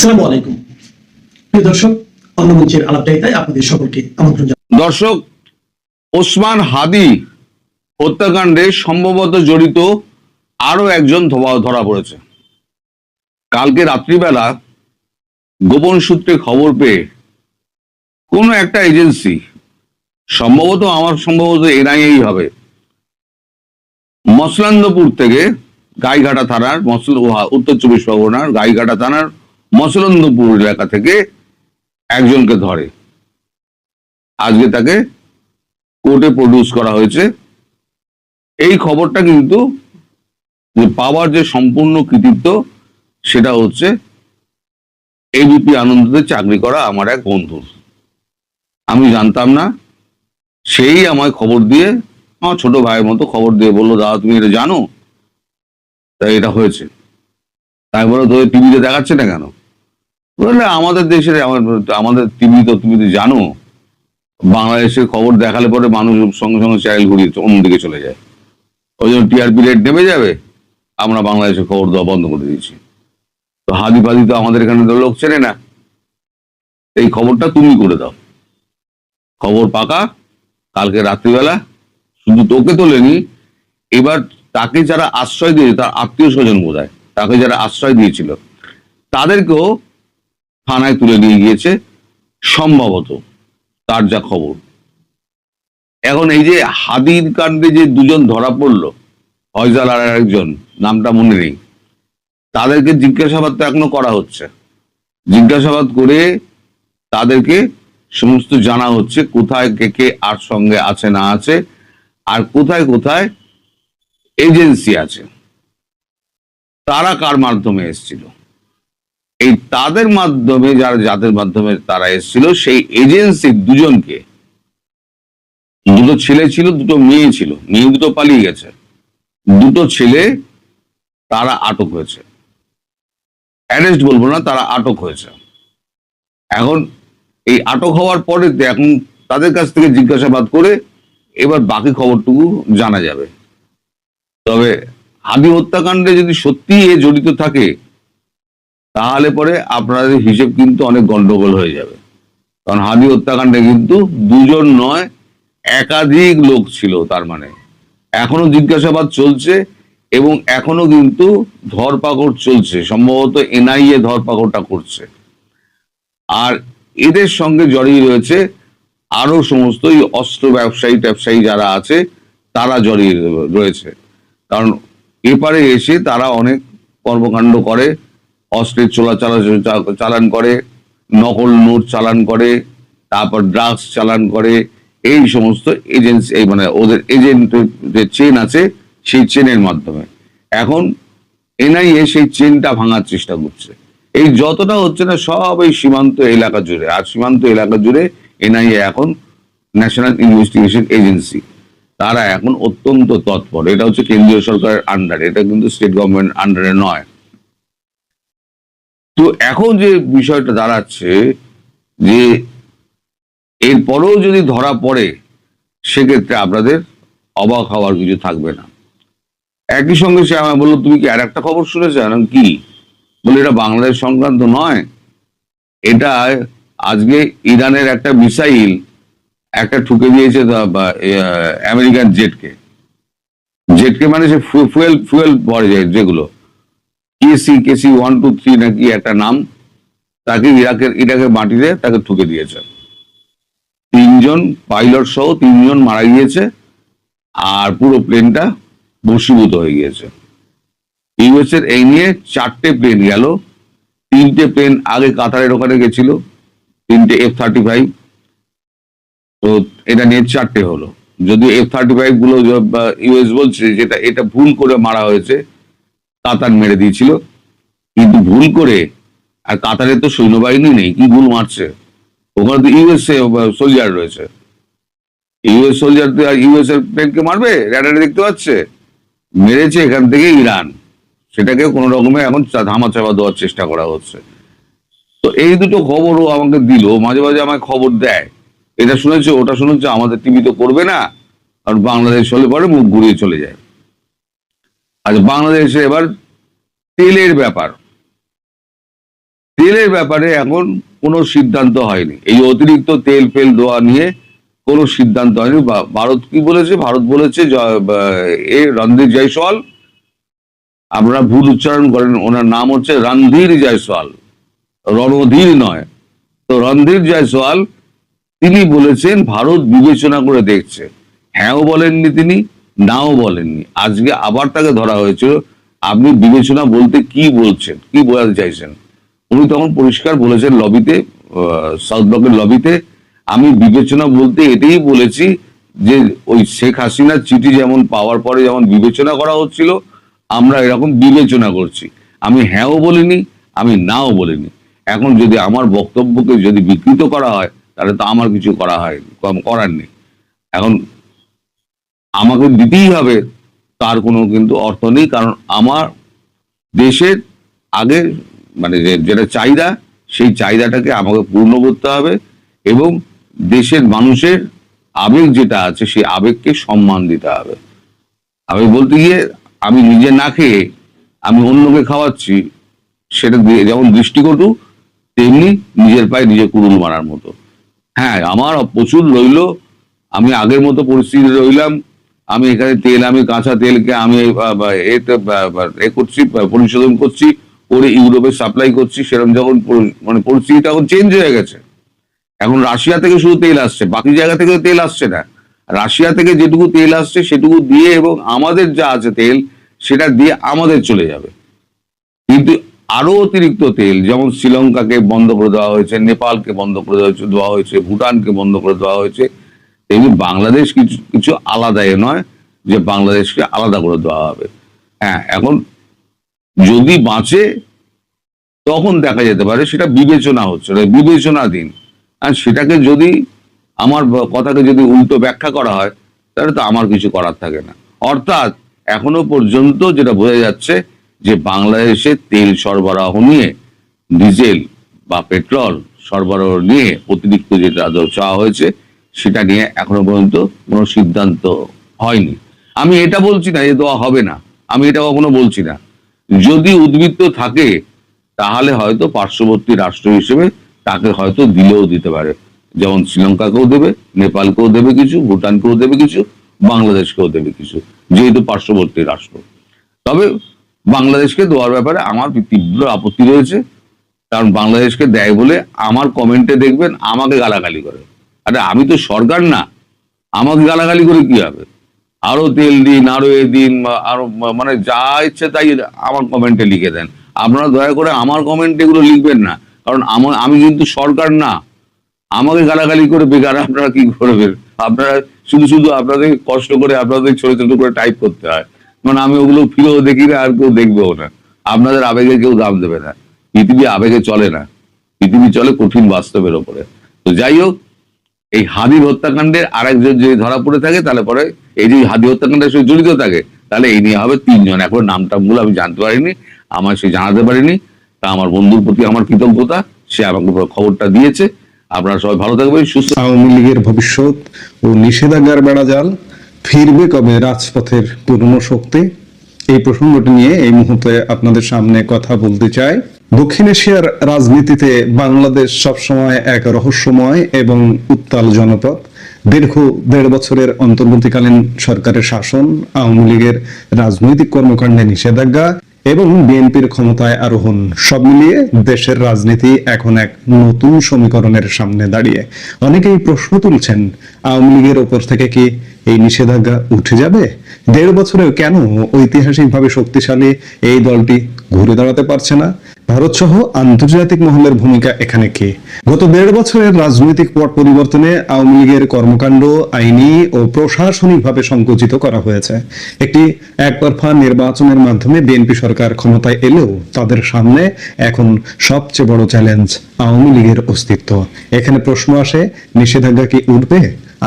আসসালামু আলাইকুম প্রিয় দর্শক, অন্নমঞ্চের আলাপটাইতায় আপনাদের সকলকে আমন্ত্রণ জানাই। দর্শক, ওসমান হাদি হত্যাকাণ্ডে সম্ভবত জড়িত আরো একজন ধরা পড়েছে। কালকে রাত্রিবেলা গোপন সূত্রে খবর পেয়ে কোন একটা এজেন্সি, সম্ভবত এনআইএই হবে, মসলান্দপুর থেকে গাইঘাটা থানার উত্তর চব্বিশ পরগনার গাইঘাটা থানার মসলন্দপুর এলাকা থেকে একজনকে ধরে। আজকে তাকে কোর্টে প্রডিউস করা হয়েছে। এই খবরটা কিন্তু পাওয়ার যে সম্পূর্ণ কৃতিত্ব সেটা হচ্ছে এবিপি আনন্দতে চাকরি করা আমার এক বন্ধুর। আমি জানতাম না, সেই আমায় খবর দিয়ে, আমার ছোট ভাইয়ের মতো খবর দিয়ে বললো, দাদা তুমি এটা জানো? তাই এটা হয়েছে। তাই বলো তোদের টিভিতে দেখাচ্ছে না কেন? বললে আমাদের দেশের আমাদের টিভি তো তুমি তো জানো, বাংলাদেশের খবর দেখালে পরে মানুষ সঙ্গে সঙ্গে চ্যানেল ঘুরিয়ে অন্যদিকে চলে যায়। ওই জন্য টিআরপি রেট নেমে যাবে, আমরা বাংলাদেশের খবর দেওয়া বন্ধ করে দিয়েছি। তো হাদি ফাদি তো আমাদের এখানে তো লোক চেনে না, এই খবরটা তুমি করে দাও। খবর পাকা। কালকে রাত্রিবেলা শুধু তোকে তোলেনি, এবার তাকে যারা আশ্রয় দিয়েছে, তার আত্মীয় স্বজন বোধহয়, তাকে যারা আশ্রয় দিয়েছিল তাদেরকেও থানায় তুলে নিয়ে গিয়েছে সম্ভবত, তার যা খবর। এখন এই যে হাদির কাণ্ডে যে দুজন ধরা পড়লো, ফয়জাল আর একজন, নামটা মনে নেই, তাদেরকে জিজ্ঞাসাবাদ তো এখনো করা হচ্ছে। জিজ্ঞাসাবাদ করে তাদেরকে সমস্ত জানা হচ্ছে কোথায় কে কে আর সঙ্গে আছে না আছে, আর কোথায় কোথায় এজেন্সি আছে, তারা কার মাধ্যমে এসেছিল। এই তাদের মাধ্যমে, যাদের মাধ্যমে তারা এসেছিল, সেই এজেন্সির দুজনকে, দুটো ছেলে ছিল, দুটো মেয়ে ছিল, মেয়ে দুটো পালিয়ে গেছে, দুটো ছেলে তারা আটক হয়েছে। অ্যারেস্ট বলবো না, তারা আটক হয়েছে। এখন এই আটক হওয়ার পরে এখন তাদের কাছ থেকে জিজ্ঞাসাবাদ করে এবার বাকি খবরটুকু জানা যাবে। তবে হাদি হত্যাকাণ্ডে যদি সত্যি এ জড়িত থাকে, তাহলে পরে আপনাদের হিসেব কিন্তু অনেক গন্ডগোল হয়ে যাবে। কারণ হাদি হত্যাকাণ্ডে কিন্তু দুজন নয়, একাধিক লোক ছিল। তার মানে এখনো জিজ্ঞাসাবাদ চলছে এবং এখনো কিন্তু ধরপাকড় চলছে। সম্ভবত এনআইএ ধরপাকড়টা করছে। আর এদের সঙ্গে জড়িয়ে রয়েছে আরো সমস্ত অস্ত্র ব্যবসায়ী যারা আছে, তারা জড়িয়ে রয়েছে। কারণ এপারে এসে তারা অনেক কর্মকাণ্ড করে, অস্ত্রের চালান করে, নকল নোট চালান করে, তারপর ড্রাগস চালান করে। এই সমস্ত এজেন্সি, মানে ওদের এজেন্টের যে চেন আছে, সেই চেনের মাধ্যমে এখন এনআইএ সেই চেনটা ভাঙার চেষ্টা করছে। এই যতটা হচ্ছে না, সব এই সীমান্ত এলাকা জুড়ে। আর সীমান্ত এলাকা জুড়ে এনআইএ এখন, ন্যাশনাল ইনভেস্টিগেশন এজেন্সি, তারা এখন অত্যন্ত তৎপর। এটা হচ্ছে কেন্দ্রীয় সরকারের আন্ডারে, এটা কিন্তু স্টেট গভর্নমেন্ট আন্ডারে নয়। তো এখন যে বিষয়টা দাঁড়াচ্ছে যে এরপরেও যদি ধরা পড়ে, সেক্ষেত্রে আপনাদের অবাক হওয়ার কিছু থাকবে না। একই সঙ্গে সে আমায় বললো, তুমি কি আর একটা খবর শুনেছেন? কি? বলে, এটা বাংলাদেশ সংক্রান্ত নয়, এটা আজকে ইরানের একটা মিসাইল একটা ঠুকে দিয়েছে আমেরিকান জেটকে মানে সে ফুয়েল ভরে যায়, যেগুলো কেসি 123 নাকি একটা নাম, তাকে ইরাকের মাটিতে তাকে ঠুকে দিয়েছে। 3জন পাইলট সহ 3জন মারা গিয়েছে, আর পুরো প্লেনটা ভস্মীভূত হয়ে গিয়েছে। ইউএস এর এই নিয়ে 4টে প্লেন গেল। 3টে প্লেন আগে কাতারের ওখানে গেছিল, 3টে F-35। তো এটা নিয়ে 4টে হলো। যদি F-35 গুলো ইউএস বলছে যেটা এটা ভুল করে মারা হয়েছে, কাতার মেরে দিয়েছিল, কিন্তু ভুল করে। আর কাতারে তো সৈন্যবাহিনী নেই, কি ভুল মারছে? ওখানে তো ইউএস সোলজার রয়েছে। ইউএস সোলজার ইউএস এর প্লেনকে মারবে? র্যাডারে দেখতে পাচ্ছে। মেরেছে এখান থেকে ইরান, সেটাকে কোনো রকমে এখন ধামাচাপা দেওয়ার চেষ্টা করা হচ্ছে। তো এই দুটো খবরও আমাকে দিল। মাঝে মাঝে আমায় খবর দেয়, এটা শুনেছে ওটা শুনেছে, আমাদের টিভি তো করবে না, আর বাংলাদেশ হলে পরে মুখ ঘুরিয়ে চলে যায়। আচ্ছা, বাংলাদেশে এবার তেলের ব্যাপার। তেলের ব্যাপারে এখন কোনো সিদ্ধান্ত হয়নি। এই অতিরিক্ত তেল ফেল দেওয়া নিয়ে কোনো সিদ্ধান্ত হয়নি। ভারত কি বলেছে? ভারত বলেছে রণধীর জয়সওয়াল, আপনারা ভুল উচ্চারণ করেন, ওনার নাম হচ্ছে রণধীর জয়সওয়াল, রণধীর নয়। তো রণধীর জয়সওয়াল তিনি বলেছেন ভারত বিবেচনা করে দেখছে। হ্যাঁও বলেননি তিনি, নাও বলেননি। আজকে আবার তাকে ধরা হয়েছিল। আপনি বিবেচনা বলতে কি বলছেন, কি বোঝাতে চাইছেন? উনি তখন পরিষ্কার বলেছেন লবিতে, সাউথ ব্লকের লবিতে, আমি বিবেচনা বলতে এটাই বলেছি যে ওই শেখ হাসিনার চিঠি যেমন পাওয়ার পরে যেমন বিবেচনা করা হচ্ছিল, আমরা এরকম বিবেচনা করছি। আমি হ্যাঁও বলিনি, আমি নাও বলিনি। এখন যদি আমার বক্তব্যকে যদি বিকৃত করা হয় তাহলে তো আমার কিছু করার নেই। এখন আমাকে দিতেই হবে, তার কোনো কিন্তু অর্থ নেই। কারণ আমার দেশের আগে মানে যেটা চাহিদা, সেই চাহিদাটাকে আমাকে পূর্ণ করতে হবে এবং দেশের মানুষের আবেগ যেটা আছে সেই আবেগকে সম্মান দিতে হবে। আমি বলতে গিয়ে আমি নিজে না খেয়ে আমি অন্যকে খাওয়াচ্ছি, সেটা যেমন দৃষ্টিকটু, তেমনি নিজের পায়ে নিজে কুড়ুল মারার মতো। হ্যাঁ, আমার প্রচুর রইল, আমি আগের মতো পরিস্থিতি রইলাম। আমি এখানে তেল, আমি কাঁচা তেলকে আমি করছি, পরিশোধন করছি, করে ইউরোপে সাপ্লাই করছি। সেরকম যখন মানে পরিস্থিতিটা এখন চেঞ্জ হয়ে গেছে, এখন রাশিয়া থেকে শুধু তেল আসছে, বাকি জায়গা থেকে তেল আসছে না। রাশিয়া থেকে যেটুকু তেল আসছে সেটুকু দিয়ে এবং আমাদের যা আছে তেল সেটা দিয়ে আমাদের চলে যাবে। কিন্তু আরো অতিরিক্ত তেল, যেমন শ্রীলঙ্কাকে বন্ধ করে দেওয়া হয়েছে, নেপালকে বন্ধ করে দেওয়া হয়েছে, ভুটানকে বন্ধ করে দেওয়া হয়েছে, তেমনি বাংলাদেশ কিছু কিছু আলাদা নয় যে বাংলাদেশকে আলাদা করে দেওয়া হবে। হ্যাঁ, এখন যদি বাঁচে তখন দেখা যেতে পারে, সেটা বিবেচনা হচ্ছে, বিবেচনাধীন। আর সেটাকে যদি আমার কথাকে যদি উল্টো ব্যাখ্যা করা হয় তাহলে তো আমার কিছু করার থাকে না। অর্থাৎ এখনো পর্যন্ত যেটা বোঝা যাচ্ছে যে বাংলাদেশে তেল সরবরাহ নিয়ে, ডিজেল বা পেট্রোল সরবরাহ নিয়ে অতিরিক্ত যেটা চাওয়া হয়েছে সেটা নিয়ে এখনো পর্যন্ত কোনো সিদ্ধান্ত হয়নি। আমি এটা বলছি না যে দেওয়া হবে না, আমি এটা কখনো বলছি না। যদি উদ্বৃত্ত থাকে তাহলে হয়তো পার্শ্ববর্তী রাষ্ট্র হিসেবে তাকে হয়তো দিলেও দিতে পারে, যেমন শ্রীলঙ্কাকেও দেবে, নেপালকেও দেবে কিছু, ভুটানকেও দেবে কিছু, বাংলাদেশকেও দেবে কিছু, যেহেতু পার্শ্ববর্তী রাষ্ট্র। তবে বাংলাদেশকে দেওয়ার ব্যাপারে আমার তীব্র আপত্তি রয়েছে। কারণ বাংলাদেশকে দেয় বলে আমার কমেন্টে দেখবেন আমাকে গালাগালি করে। আরে আমি তো সরকার না, আমাকে গালাগালি করে কি হবে? আরো তেল দিন, আরো এ দিন, আরো মানে যা ইচ্ছে তাই আমার কমেন্টে লিখে দেন। আপনারা দয়া করে আমার কমেন্টে এগুলো লিখবেন না, কারণ আমি কিন্তু সরকার না। আমাকে গালাগালি করে বেকার আপনারা কি করবেন? আপনারা শুধু শুধু আপনাদের কষ্ট করে আপনাদের ছোট ছোট করে টাইপ করতে হয়, মানে আমি ওগুলো ফিরেও দেখি না, আর কেউ দেখবেও না। আপনাদের আবেগে কেউ দাম দেবে না। পৃথিবী আবেগে চলে না, পৃথিবী চলে কঠিন বাস্তবের ওপরে। তো যাই হোক, এই হাদির হত্যাকাণ্ডের আরেকজন যদি ধরা পড়ে থাকে তাহলে পরে এই যে হাদি হত্যাকাণ্ডের সঙ্গে জড়িত থাকে তাহলে এই নিয়ে হবে 3 জন। এখন নামটামগুলো আমি জানতে পারিনি, আমার সে জানাতে পারিনি। তা আমার বন্ধুর প্রতি আমার কৃতজ্ঞতা, সে আমাকে খবরটা দিয়েছে। আপনারা সবাই ভালো থাকবেন, সুস্থ। আওয়ামী লীগের ভবিষ্যৎ ও নিষেধাজ্ঞার বেড়াজাল, ফিরবে কবে রাজপথের পুরনো শক্তি? এই প্রসঙ্গটি নিয়ে এই মুহূর্তে আপনাদের সামনে কথা বলতে চাই। দক্ষিণ এশিয়ার রাজনীতিতে বাংলাদেশ সবসময় এক রহস্যময় এবং উত্তাল জনপদ। দীর্ঘ 1.5 বছরের অন্তর্বর্তীকালীন সরকারের শাসন, আওয়ামী লীগের রাজনৈতিক কর্মকাণ্ডে নিষেধাজ্ঞা এবং বিএনপির ক্ষমতায় আরোহণ, সব মিলিয়ে দেশের রাজনীতি এখন এক নতুন সমীকরণের সামনে দাঁড়িয়ে। অনেকেই প্রশ্ন তুলছেন, আওয়ামী লীগের ওপর থেকে কি এই নিষেধাজ্ঞা উঠে যাবে? 1.5 বছরেও কেন ঐতিহাসিকভাবে শক্তিশালী এই দলটি ঘুরে দাঁড়াতে পারছে না? ভারত সহ আন্তর্জাতিক মহলের ভূমিকা এখানে কি? গত 1.5 বছরের রাজনৈতিক পট পরিবর্তনে আওয়ামী লীগের কর্মকাণ্ড আইনি ও প্রশাসনিকভাবে সংকুচিত করা হয়েছে। একটি একতরফা নির্বাচনের মাধ্যমে বিএনপি সরকার ক্ষমতায় এলেও তাদের সামনে এখন সবচেয়ে বড় চ্যালেঞ্জ আওয়ামী লীগের অস্তিত্ব। এখানে প্রশ্ন আসে, নিষেধাজ্ঞা কি উঠবে?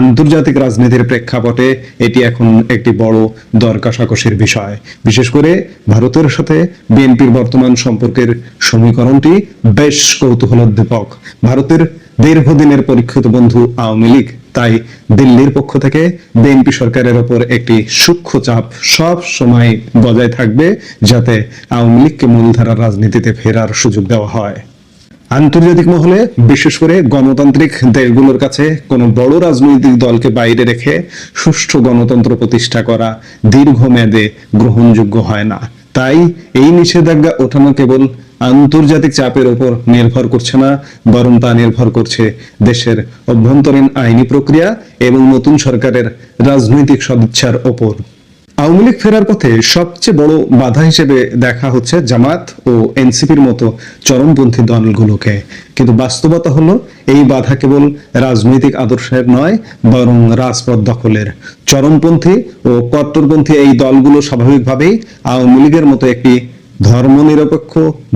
আন্তর্জাতিক রাজনীতির প্রেক্ষাপটে এটি এখন একটি বড় দর কষাকষির বিষয়। বিশেষ করে ভারতের সাথে বিএনপির বর্তমান সম্পর্কের সমীকরণটি বেশ কৌতূহলোদ্দীপক। ভারতের দীর্ঘদিনের পরীক্ষিত বন্ধু আওয়ামী লীগ, তাই দিল্লির পক্ষ থেকে বিএনপি সরকারের ওপর একটি সূক্ষ্ম চাপ সব সময় বজায় থাকবে, যাতে আওয়ামী লীগকে মূলধারার রাজনীতিতে ফেরার সুযোগ দেওয়া হয়। আন্তর্জাতিক মহলে বিশেষ করে গণতান্ত্রিক দেশগুলোর কাছে কোনো বড় রাজনৈতিক দলকে বাইরে রেখে সুষ্ঠু গণতন্ত্র প্রতিষ্ঠা করা দীর্ঘমেয়াদে গ্রহণযোগ্য হয় না। তাই এই নিষেধাজ্ঞা ওঠানো কেবল আন্তর্জাতিক চাপের উপর নির্ভর করছে না, বরং তা নির্ভর করছে দেশের অভ্যন্তরীণ আইনি প্রক্রিয়া এবং নতুন সরকারের রাজনৈতিক সদিচ্ছার ওপর। আওয়ামী লীগ ফেরার পথে সবচেয়ে বড় বাধা হিসেবে দেখা হচ্ছে জামাত ও এনসিপির মতো চরমপন্থী দলগুলোকে, কিন্তু বাস্তবতা হলো এই বাধা কেবল রাজনৈতিক আদর্শের নয়, বরং রাজপথ দখলের। চরমপন্থী ও কট্টরপন্থী এই দলগুলো স্বাভাবিকভাবেই আওয়ামী লীগের মতো একটি ধর্মনিরপেক্ষ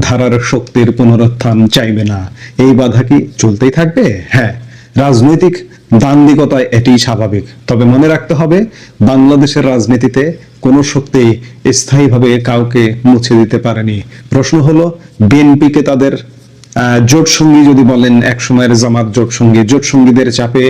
ধারার শক্তির পুনরুত্থান চাইবে না। এই বাধা কি চলতেই থাকবে? হ্যাঁ, রাজনৈতিক দান্দিকতায় এটি স্বাভাবিক। তবে মনে রাখতে হবে, বাংলাদেশের রাজনীতিতে কোনো শক্তি স্থায়ীভাবে কাউকে মুছে দিতে পারেনি। প্রশ্ন হলো, বিএনপিকে তাদের জোট সঙ্গী যদি বলেন, এক সময়ের জামাত জোট সঙ্গীদের চাপে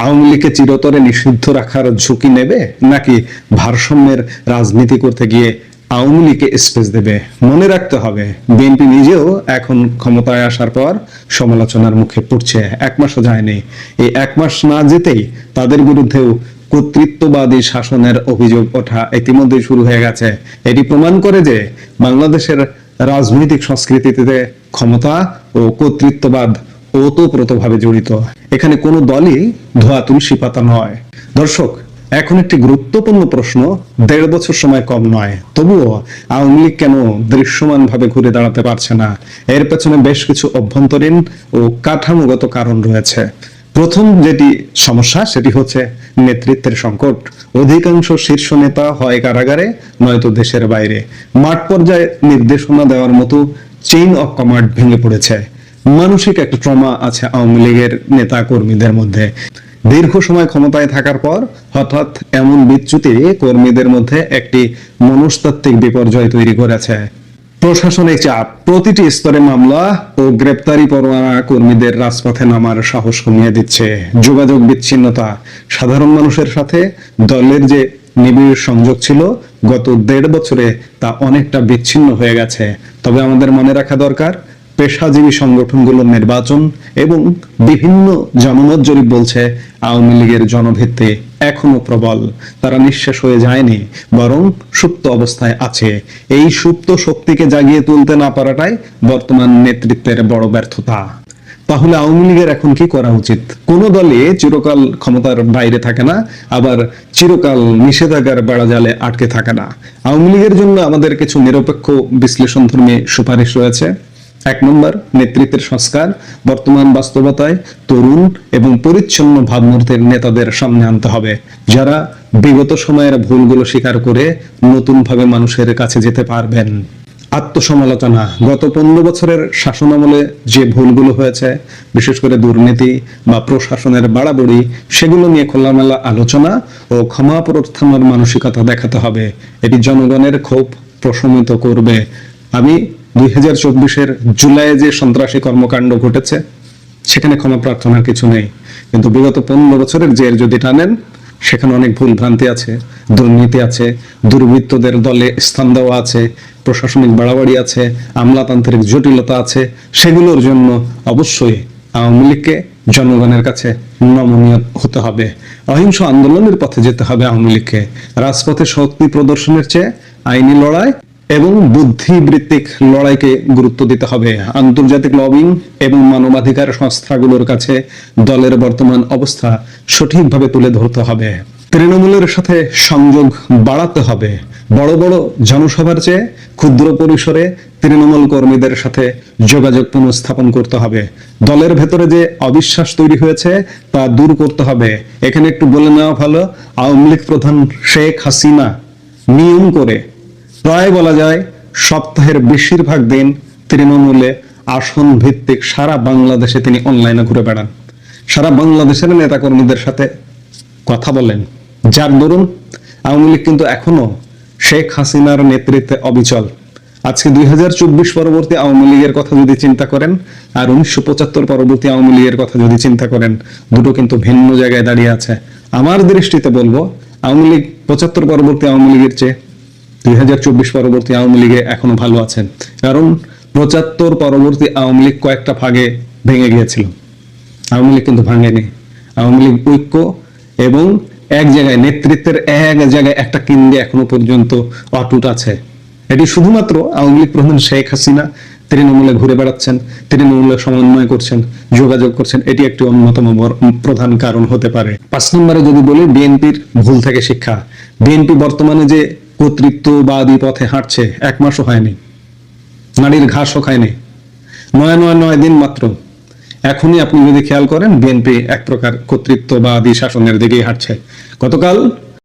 আওয়ামী লীগকে চিরতরে নিষিদ্ধ রাখার ঝুঁকি নেবে, নাকি ভারসাম্যের রাজনীতি করতে গিয়ে আওয়ামী লীগকে স্পেস দেবে? মনে রাখতে হবে, বিএনপি নিজেও এখন ক্ষমতায় আসার পর সমালোচনার মুখে পড়ছে। এক মাসও যায়নি। এই এক মাস না যেতেই তাদের বিরুদ্ধেও কর্তৃত্ববাদী শাসনের অভিযোগ ওঠা ইতিমধ্যে শুরু হয়ে গেছে। এটি প্রমাণ করে যে বাংলাদেশের রাজনৈতিক সংস্কৃতিতে ক্ষমতা ও কর্তৃত্ববাদ ওতপ্রোতভাবে জড়িত। এখানে কোনো দলই ধোয়া তুলসী পাতা নয়। দর্শক, এখন একটি গুরুত্বপূর্ণ প্রশ্ন, 1.5 বছর সময় কম নয়, তবুও আওয়ামী লীগ কেন দৃশ্যমান ভাবে ঘুরে দাঁড়াতে পারছে না? এর পেছনে বেশ কিছু অভ্যন্তরীণ ও কাঠামোগত কারণ রয়েছে। প্রথম যেটি সমস্যা, সেটি হচ্ছে নেতৃত্বের সংকট। অধিকাংশ শীর্ষ নেতা হয় কারাগারে, নয়তো দেশের বাইরে। মাঠ পর্যায়ে নির্দেশনা দেওয়ার মতো চেইন অফ কমান্ড ভেঙে পড়েছে। মানসিক একটা ট্রমা আছে আওয়ামী লীগের নেতা কর্মীদের মধ্যে। দীর্ঘ সময় ক্ষমতায় থাকার পর হঠাৎ এমন বিচ্যুতি কর্মীদের মধ্যে একটি মনস্তাত্ত্বিক বিপর্যয় তৈরি করেছে। প্রশাসনিক চাপ, প্রতিটি স্তরে মামলা ও গ্রেপ্তারি পরোয়ানা কর্মীদের রাজপথে নামার সাহস কমিয়ে দিচ্ছে। যোগাযোগ বিচ্ছিন্নতা, সাধারণ মানুষের সাথে দলের যে নিবিড় সংযোগ ছিল গত 1.5 বছরে তা অনেকটা বিচ্ছিন্ন হয়ে গেছে। তবে আমাদের মনে রাখা দরকার, পেশাজীবী সংগঠনগুলোর নির্বাচন এবং বিভিন্ন জনমত জরিপ বলছে আওয়ামী লীগের জনভিত্তি এখনো প্রবল। তারা নিঃশেষ হয়ে যায়নি, বরং সুপ্ত অবস্থায় আছে। এই সুপ্ত শক্তিকে জাগিয়ে তুলতে না পারাটাই বর্তমান নেতৃত্বের বড় ব্যর্থতা। তাহলে আওয়ামী লীগের এখন কি করা উচিত? কোন দলই চিরকাল ক্ষমতার বাইরে থাকে না, আবার চিরকাল নিষেধাজ্ঞার বেড়াজালে আটকে থাকে না। আওয়ামী লীগের জন্য আমাদের কিছু নিরপেক্ষ বিশ্লেষণধর্মী সুপারিশ রয়েছে। 1 নম্বর, নেতৃত্বের সংস্কার। বর্তমান বাস্তবতায় তরুণ এবং পরিচ্ছন্ন ভাবমূর্তির নেতাদের সামনে আনতে হবে, যারা বিগত সময়ের ভুলগুলো স্বীকার করে নতুন ভাবে মানুষের কাছে যেতে পারবেন। আত্মসমালোচনা, গত 15 বছরের শাসনামলে যে ভুলগুলো হয়েছে, বিশেষ করে দুর্নীতি বা প্রশাসনের বাড়াবাড়ি, সেগুলো নিয়ে খোলামেলা আলোচনা ও ক্ষমা প্রার্থনার মানসিকতা দেখাতে হবে। এটি জনগণের ক্ষোভ প্রশমিত করবে। আমি 2024-এর জুলাইয়ে যে সন্ত্রাসী কর্মকাণ্ড ঘটেছে, সেখানে ক্ষমা প্রার্থনার কিছু নেই, কিন্তু বিগত 15 বছরের জের যদি টানেন, সেখানে অনেক ভুল ভ্রান্তি আছে, দুর্নীতি আছে, দুর্বৃত্তদের দলে স্থান দেওয়া আছে, প্রশাসনিক বাড়াবাড়ি আছে, আমলাতান্ত্রিক জটিলতা আছে। সেগুলোর জন্য অবশ্যই আওয়ামী লীগকে জনগণের কাছে নমনীয় হতে হবে। অহিংস আন্দোলনের পথে যেতে হবে আওয়ামী লীগকে। রাজপথে শক্তি প্রদর্শনের চেয়ে আইনি লড়াই এবং বুদ্ধিবৃত্তিক লড়াইকে গুরুত্ব দিতে হবে। আন্তর্জাতিক লবিং এবং মানবাধিকার সংস্থাগুলোর কাছে দলের বর্তমান অবস্থা সঠিকভাবে তুলে ধরতে হবে। তৃণমূলের সাথে সংযোগ বাড়াতে হবে। বড় বড় জনসভার চেয়ে ক্ষুদ্র পরিসরে তৃণমূল কর্মীদের সাথে যোগাযোগ পুনঃস্থাপন করতে হবে। দলের ভেতরে যে অবিশ্বাস তৈরি হয়েছে তা দূর করতে হবে। এখানে একটু বলে নেওয়া ভালো, আওয়ামী লীগ প্রধান শেখ হাসিনা নিয়ম করে প্রায় বলা যায় সপ্তাহের বেশিরভাগ দিন তৃণমূলে আসন ভিত্তিক সারা বাংলাদেশে তিনি অনলাইনে ঘুরে বেড়ান, সারা বাংলাদেশের নেতাকর্মীদের সাথে কথা বলেন, যার দরুন আওয়ামী লীগ কিন্তু এখনো শেখ হাসিনার নেতৃত্বে অবিচল। আজকে 2024 পরবর্তী আওয়ামী লীগের কথা যদি চিন্তা করেন আর 1975 পরবর্তী আওয়ামী লীগের কথা যদি চিন্তা করেন, দুটো কিন্তু ভিন্ন জায়গায় দাঁড়িয়ে আছে। আমার দৃষ্টিতে বলবো, আওয়ামী লীগ 75 পরবর্তী আওয়ামী লীগের চেয়ে 2024 পরবর্তী আওয়ামী লীগে এখনো ভালো আছেন। কারণ 75 পরবর্তী আওয়ামী লীগ কয়েকটা ভাগে ভেঙে গিয়েছিল, আওয়ামী লীগ কিন্তু ভাঙেনি। আওয়ামী লীগ ঐক্য এবং এক জায়গায় নেতৃত্বের এক জায়গায় একটা কেন্দ্রে এখনো পর্যন্ত অটুট আছে। এটি শুধুমাত্র আওয়ামী লীগ প্রধান শেখ হাসিনা তৃণমূলে ঘুরে বেড়াচ্ছেন, তৃণমূলে সমন্বয় করছেন, যোগাযোগ করছেন, এটি একটি অন্যতম প্রধান কারণ হতে পারে। 5 নম্বরে যদি বলি বিএনপির ভুল থেকে শিক্ষা। বিএনপি বর্তমানে যে কর্তৃত্ববাদী পথে হাঁটছে, 1 মাসও হয়নি, নারীর ঘাসও খায়নি, 9 দিন মাত্র। এখনই আপনি যদি খেয়াল করেন বিএনপি এক প্রকার কর্তৃত্ববাদী শাসনের দিকেই হাঁটছে। গতকাল